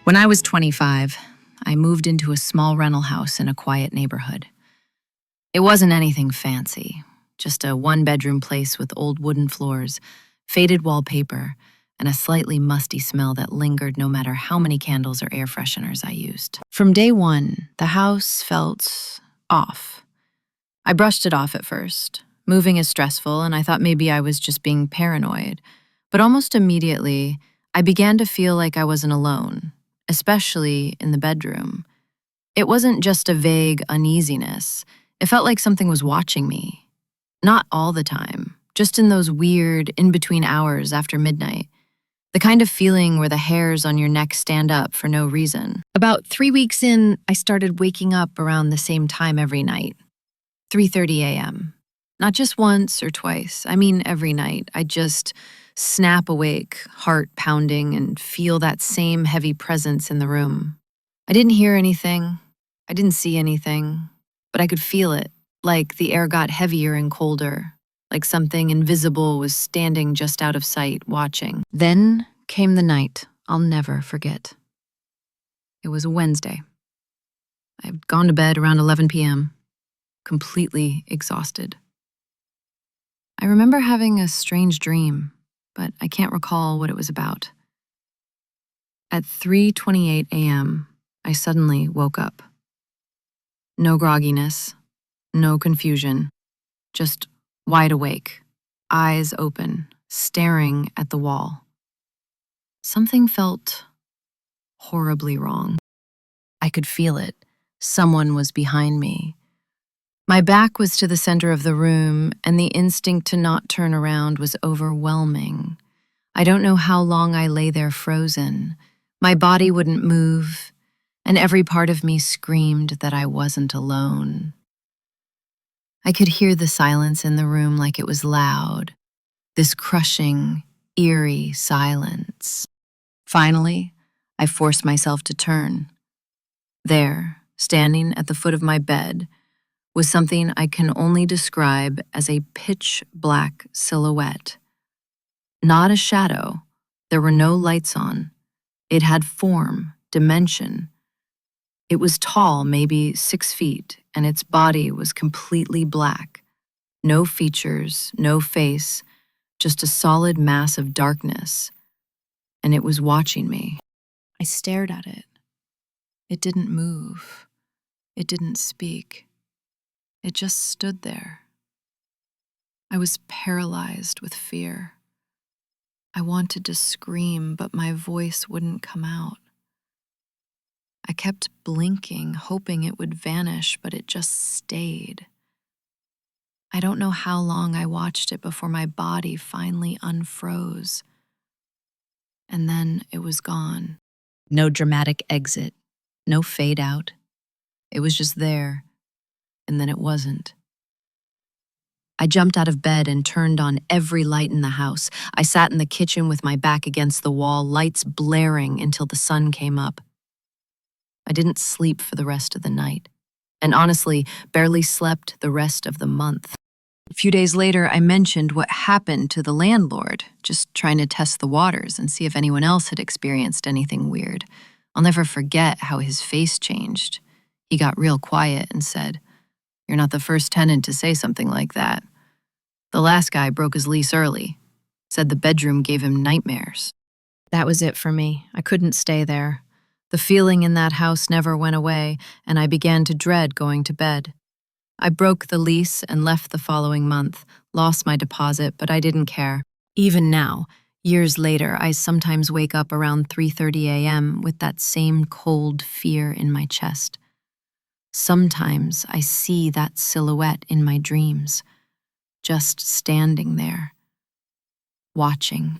When I was 25, I moved into a small rental house in a quiet neighborhood. It wasn't anything fancy, just a one-bedroom place with old wooden floors, faded wallpaper, and a slightly musty smell that lingered no matter how many candles or air fresheners I used. From day one, the house felt off. I brushed it off at first. Moving is stressful, and I thought maybe I was just being paranoid. But almost immediately, I began to feel like I wasn't alone, especially in the bedroom. It wasn't just a vague uneasiness. It felt like something was watching me. Not all the time, just in those weird, in-between hours after midnight. The kind of feeling where the hairs on your neck stand up for no reason. About 3 weeks in, I started waking up around the same time every night. 3:30 a.m. Not just once or twice, I mean every night. I'd just snap awake, heart pounding, and feel that same heavy presence in the room. I didn't hear anything, I didn't see anything, but I could feel it, like the air got heavier and colder, like something invisible was standing just out of sight, watching. Then came the night I'll never forget. It was a Wednesday. I'd gone to bed around 11 p.m., completely exhausted. I remember having a strange dream, but I can't recall what it was about. At 3:28 a.m., I suddenly woke up. No grogginess, no confusion, just wide awake, eyes open, staring at the wall. Something felt horribly wrong. I could feel it. Someone was behind me. My back was to the center of the room, and the instinct to not turn around was overwhelming. I don't know how long I lay there frozen. My body wouldn't move, and every part of me screamed that I wasn't alone. I could hear the silence in the room like it was loud, this crushing, eerie silence. Finally, I forced myself to turn. There, standing at the foot of my bed, was something I can only describe as a pitch-black silhouette. Not a shadow. There were no lights on. It had form, dimension. It was tall, maybe 6 feet, and its body was completely black. No features, no face, just a solid mass of darkness. And it was watching me. I stared at it. It didn't move. It didn't speak. It just stood there. I was paralyzed with fear. I wanted to scream, but my voice wouldn't come out. I kept blinking, hoping it would vanish, but it just stayed. I don't know how long I watched it before my body finally unfroze. And then it was gone. No dramatic exit, no fade out. It was just there, and then it wasn't. I jumped out of bed and turned on every light in the house. I sat in the kitchen with my back against the wall, lights blaring until the sun came up. I didn't sleep for the rest of the night, and honestly, barely slept the rest of the month. A few days later, I mentioned what happened to the landlord, just trying to test the waters and see if anyone else had experienced anything weird. I'll never forget how his face changed. He got real quiet and said, "You're not the first tenant to say something like that. The last guy broke his lease early, said the bedroom gave him nightmares." That was it for me. I couldn't stay there. The feeling in that house never went away, and I began to dread going to bed. I broke the lease and left the following month, lost my deposit, but I didn't care. Even now, years later, I sometimes wake up around 3:30 a.m. with that same cold fear in my chest. Sometimes I see that silhouette in my dreams, just standing there, watching.